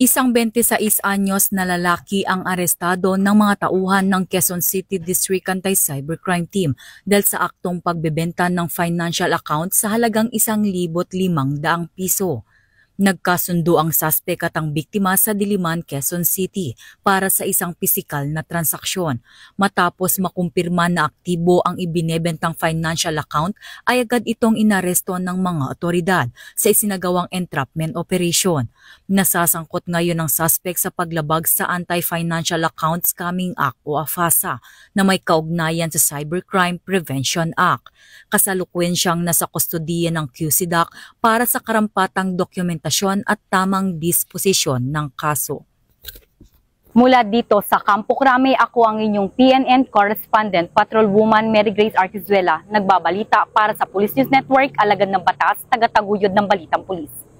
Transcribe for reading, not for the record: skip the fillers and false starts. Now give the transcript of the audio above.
Isang 26 anyos na lalaki ang arestado ng mga tauhan ng Quezon City District Anti-Cybercrime Team dahil sa aktong pagbebenta ng financial account sa halagang 1,500 piso. Nagkasundo ang suspect at ang biktima sa Diliman, Quezon City para sa isang pisikal na transaksyon. Matapos makumpirma na aktibo ang ibinebentang financial account ay agad itong inaresto ng mga otoridad sa isinagawang entrapment operation. Nasasangkot ngayon ang suspect sa paglabag sa Anti-Financial Account Scamming Act o AFASA na may kaugnayan sa Cybercrime Prevention Act. Kasalukuyan siyang nasa kustodiya ng QCDAC para sa karampatang dokumentasyon at tamang disposisyon ng kaso. Mula dito sa Campo Crame, ako ang inyong PNN correspondent, Patrolwoman Mary Grace Artizuela, nagbabalita para sa Police News Network, alagad ng batas, tagataguyod ng balitang pulis.